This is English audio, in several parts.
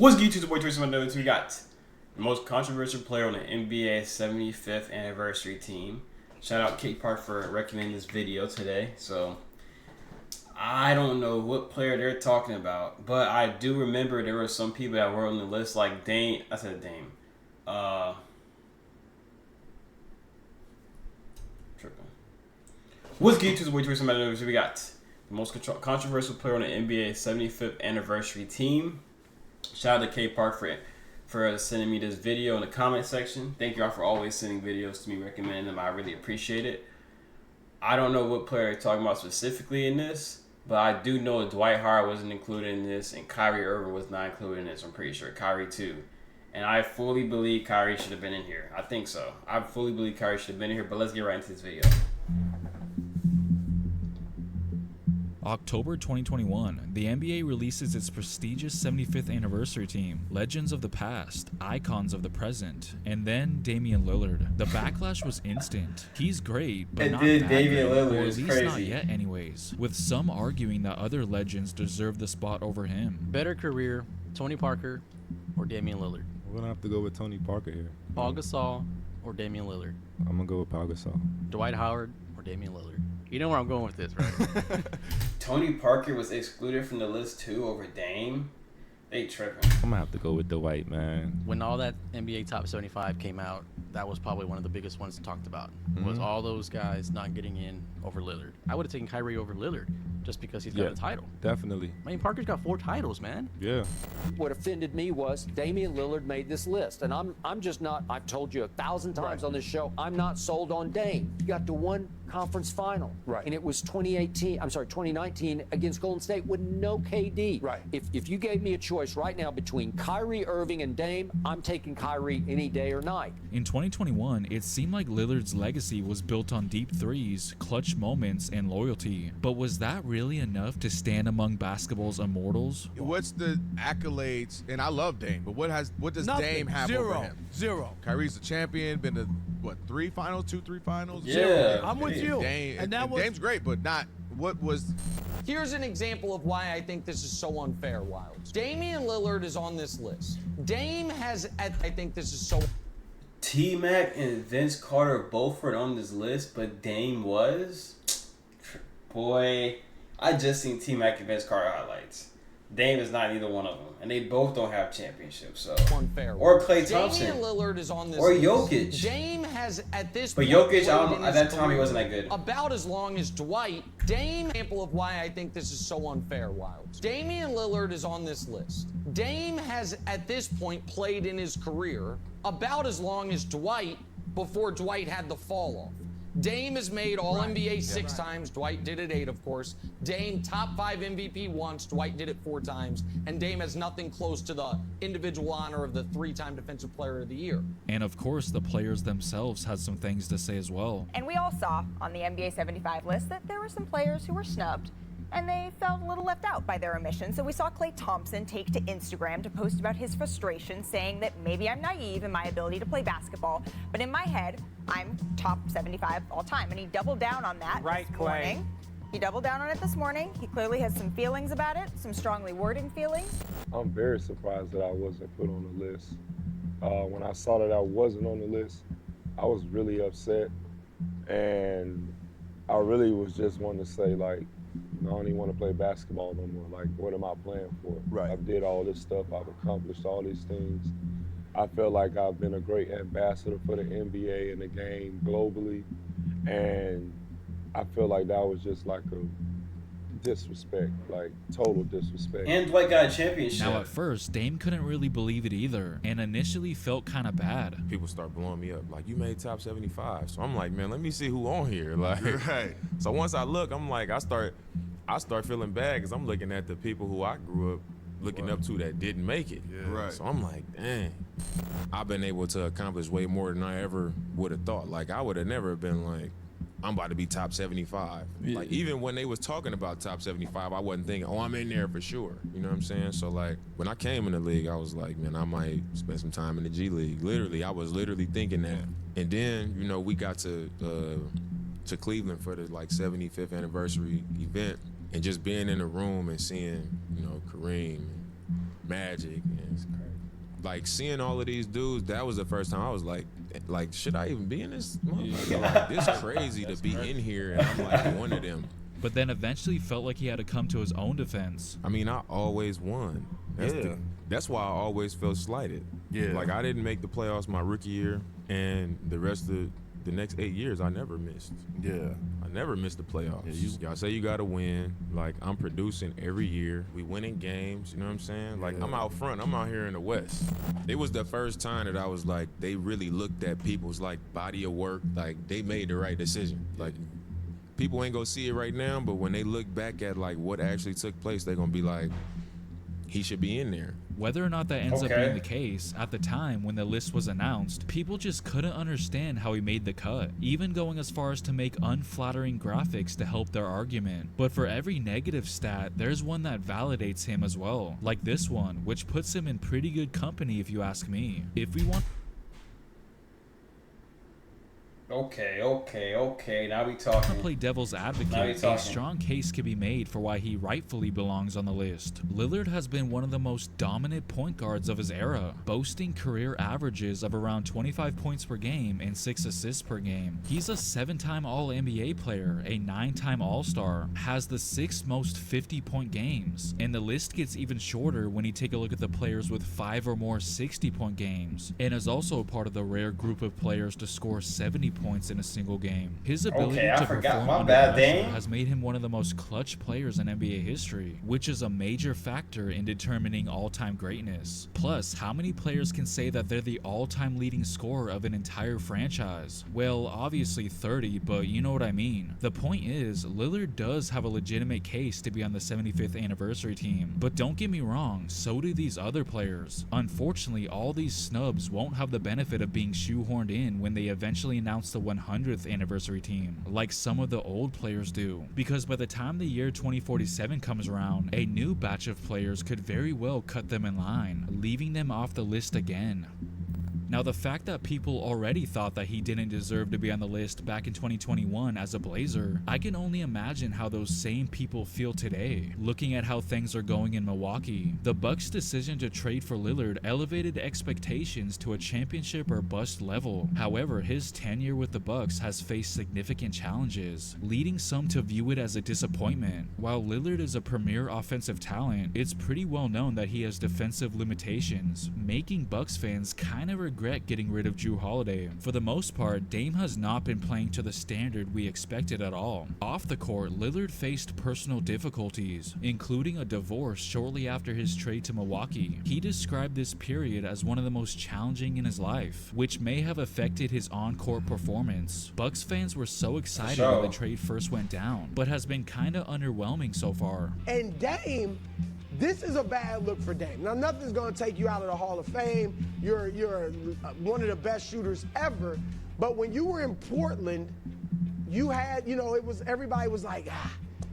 What's good, YouTube? Boy, Torie Sama. We got the most controversial player on the NBA 75th anniversary team. Shout out Kate Park for recommending this video today. So, I don't know what player they're talking about, but I do remember there were some people that were on the list like Dame. I said Dame. Tripping. What's good, YouTube? Boy, Torie Sama. We got the most controversial player on the NBA 75th anniversary team. Shout out to K Park for sending me this video in the comment section. Thank y'all for always sending videos to me, recommending them. I really appreciate it. I don't know what player you're talking about specifically in this, but I do know Dwight Howard wasn't included in this, and Kyrie Irving was not included in this. I'm pretty sure Kyrie too. And I fully believe Kyrie should have been in here. I think so. I fully believe Kyrie should have been in here, but let's get right into this video. October 2021, the NBA releases its prestigious 75th anniversary team, legends of the past, icons of the present, and then Damian Lillard. The backlash was instant. He's great, but not that Damian great, Lillard or at is least crazy. not yet anyways, with some arguing that other legends deserve the spot over him. Better career, Tony Parker or Damian Lillard? We're going to have to go with Tony Parker here. Paul Gasol or Damian Lillard? I'm going to go with Paul Gasol. Dwight Howard or Damian Lillard? You know where I'm going with this, right? Tony Parker was excluded from the list too over Dame. They tripping. I'm going to have to go with Dwight, man. When all that NBA Top 75 came out, that was probably one of the biggest ones talked about. Was all those guys not getting in over Lillard. I would have taken Kyrie over Lillard just because he's got a title. Definitely. I mean, Parker's got 4 titles, man. Yeah. What offended me was Damian Lillard made this list, and I'm just not. I've told you 1,000 times on this show, I'm not sold on Dame. He got to one conference final, and it was 2019 against Golden State with no KD. If you gave me a choice right now between Kyrie Irving and Dame, I'm taking Kyrie any day or night. In 2021, it seemed like Lillard's legacy was built on deep threes, clutch moments, and loyalty. But was that really enough to stand among basketball's immortals? What's the accolades? And I love Dame, but what does Dame have over him? Zero. Kyrie's a champion, been to what, 3 finals, 3 finals? Yeah. I'm with you. And Dame's great, but not what was. Here's an example of why I think this is so unfair, Wilds. Damian Lillard is on this list. Dame has, I think this is so. T-Mac and Vince Carter both were on this list, but Dame was? Boy, I just seen T-Mac and Vince Carter highlights. Dame is not either one of them, and they both don't have championships. So Unfair. or Klay Thompson, Damian Lillard is on this or list. Jokic. Dame has at this But point Jokic, played in at his that time, he career wasn't that good. about as long as Dwight. Dame, example of why I think this is so unfair, Wilds. Damian Lillard is on this list. Dame has at this point played in his career about as long as Dwight before Dwight had the fall off. Dame has made All-NBA 6 times. Dwight did it 8, of course. Dame top 5 MVP once. Dwight did it 4 times. And Dame has nothing close to the individual honor of the 3-time Defensive Player of the Year. And of course, the players themselves had some things to say as well. And we all saw on the NBA 75 list that there were some players who were snubbed, and they felt a little left out by their omission. So we saw Klay Thompson take to Instagram to post about his frustration, saying that maybe I'm naive in my ability to play basketball, but in my head, I'm top 75 all time. And he doubled down on that this morning. He doubled down on it this morning. He clearly has some feelings about it, some strongly worded feelings. I'm very surprised that I wasn't put on the list. When I saw that I wasn't on the list, I was really upset. And I really was just wanting to say, like, I don't even want to play basketball no more. Like, what am I playing for? I did all this stuff. I've accomplished all these things. I feel like I've been a great ambassador for the NBA and the game globally. And I feel like that was just like a disrespect, like total disrespect. And Dwight got a championship. Now at first, Dame couldn't really believe it either, and initially felt kind of bad. People start blowing me up, like, you made top 75. So I'm like, man, let me see who on here. Like, So once I look, I'm like, I start feeling bad because I'm looking at the people who I grew up looking up to that didn't make it. So I'm like, dang, I've been able to accomplish way more than I ever would have thought. Like, I would have never been like, I'm about to be top 75. Like, even when they was talking about top 75, I wasn't thinking, oh, I'm in there for sure. You know what I'm saying? So, like, when I came in the league, I was like, man, I might spend some time in the G League. Literally, I was literally thinking that. And then, you know, we got to Cleveland for the, like, 75th anniversary event. And just being in the room and seeing, you know, Kareem, Magic, and like seeing all of these dudes. That was the first time I was like, should I even be in this? Like, this crazy to be in here, and I'm like one of them. But then eventually felt like he had to come to his own defense. I mean, I always won. That's why I always felt slighted. Yeah. Like, I didn't make the playoffs my rookie year, and the rest of the next 8 years, I never missed. Yeah. I never missed the playoffs. Y'all say you got to win. Like, I'm producing every year. We winning games, you know what I'm saying? Like, I'm out front. I'm out here in the West. It was the first time that I was like, they really looked at people's, like, body of work. Like, they made the right decision. Like, people ain't gonna see it right now, but when they look back at like what actually took place, they're gonna be like, he should be in there. Whether or not that ends up being the case, at the time when the list was announced, people just couldn't understand how he made the cut, even going as far as to make unflattering graphics to help their argument. But for every negative stat, there's one that validates him as well, like this one, which puts him in pretty good company if you ask me. If we want Okay. Now we talking. to play devil's advocate, a strong case could be made for why he rightfully belongs on the list. Lillard has been one of the most dominant point guards of his era, boasting career averages of around 25 points per game and 6 assists per game. He's a 7-time All-NBA player, a 9-time All-Star, has the 6th most 50-point games, and the list gets even shorter when you take a look at the players with 5 or more 60-point games, and is also part of the rare group of players to score 70 points in a single game. His ability to perform under pressure has made him one of the most clutch players in NBA history, which is a major factor in determining all-time greatness. Plus, how many players can say that they're the all-time leading scorer of an entire franchise? Well, obviously 30, but you know what I mean. The point is, Lillard does have a legitimate case to be on the 75th anniversary team, but don't get me wrong, so do these other players. Unfortunately, all these snubs won't have the benefit of being shoehorned in when they eventually announce the 100th anniversary team, like some of the old players do, because by the time the year 2047 comes around, a new batch of players could very well cut them in line, leaving them off the list again. Now, the fact that people already thought that he didn't deserve to be on the list back in 2021 as a Blazer, I can only imagine how those same people feel today, looking at how things are going in Milwaukee. The Bucks' decision to trade for Lillard elevated expectations to a championship or bust level. However, his tenure with the Bucks has faced significant challenges, leading some to view it as a disappointment. While Lillard is a premier offensive talent, it's pretty well known that he has defensive limitations, making Bucks fans kind of regret getting rid of Jrue Holiday. For the most part, Dame has not been playing to the standard we expected at all. Off the court, Lillard faced personal difficulties, including a divorce shortly after his trade to Milwaukee. He described this period as one of the most challenging in his life, which may have affected his on-court performance. Bucks fans were so excited when the trade first went down, but has been kinda underwhelming so far. And Dame, this is a bad look for Dame. Now, nothing's going to take you out of the Hall of Fame. You're one of the best shooters ever. But when you were in Portland, you had, everybody was like,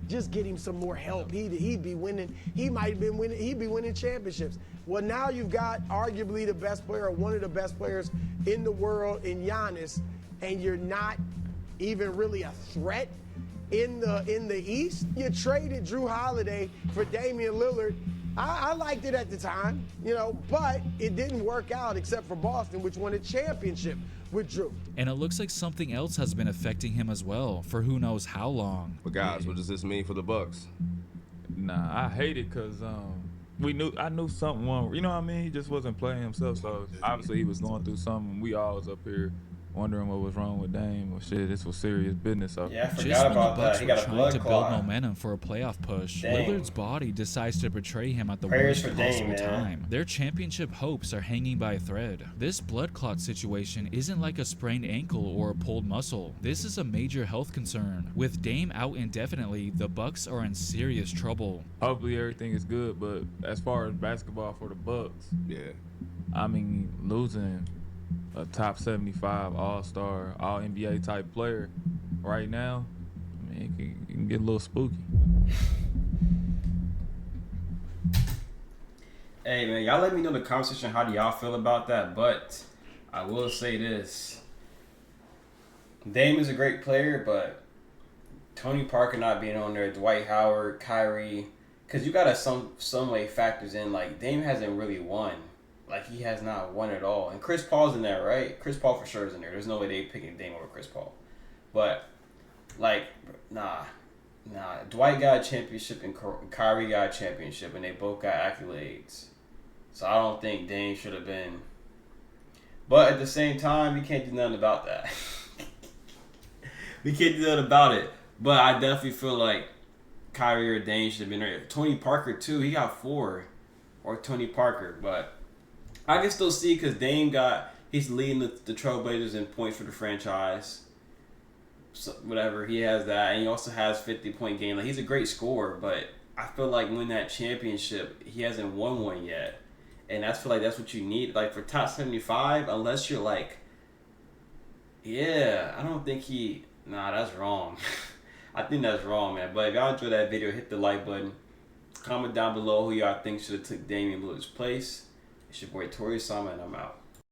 just get him some more help. He'd be winning. He'd be winning championships. Well, now you've got arguably the best player, or one of the best players in the world in Giannis, and you're not even really a threat in the East. You traded Jrue Holiday for Damian Lillard. I liked it at the time, but it didn't work out except for Boston, which won a championship with Jrue. And it looks like something else has been affecting him as well, for who knows how long. But guys, what does this mean for the Bucks? Nah, I hate it because I knew something wrong. You know what I mean? He just wasn't playing himself, so obviously he was going through something. We all was up here wondering what was wrong with Dame. Well, shit, this was serious business. So. Yeah, I forgot Just when about the Bucks that. He were got a trying blood to clot. build momentum for a playoff push, Lillard's body decides to betray him at the Prayers worst for Dame, possible man. time. Their championship hopes are hanging by a thread. This blood clot situation isn't like a sprained ankle or a pulled muscle. This is a major health concern. With Dame out indefinitely, the Bucks are in serious trouble. Hopefully everything is good, but as far as basketball for the Bucks, yeah, I mean, losing a top 75 all-star, all-NBA type player right now, I mean, it can get a little spooky. Hey, man, y'all let me know in the comment section how do y'all feel about that, but I will say this. Dame is a great player, but Tony Parker not being on there, Dwight Howard, Kyrie, because you gotta some way factors in like Dame hasn't really won. Like he has not won at all. And Chris Paul's in there, right? Chris Paul for sure is in there. There's no way they picking Dame over Chris Paul. But like, nah. Dwight got a championship and Kyrie got a championship, and they both got accolades. So I don't think Dame should have been. But at the same time, we can't do nothing about that. We can't do nothing about it. But I definitely feel like Kyrie or Dame should have been there. Tony Parker too. He got 4, or Tony Parker. But I can still see because Dame he's leading the Trailblazers in points for the franchise. So whatever, he has that, and he also has 50-point game. Like he's a great scorer, but I feel like win that championship, he hasn't won one yet, and I feel like that's what you need. Like for top 75, unless you're like, yeah, I don't think that's wrong. I think that's wrong, man. But if y'all enjoyed that video, hit the like button. Comment down below who y'all think should have took Damian Lillard's place. It's your boy Torie Sama, and I'm out.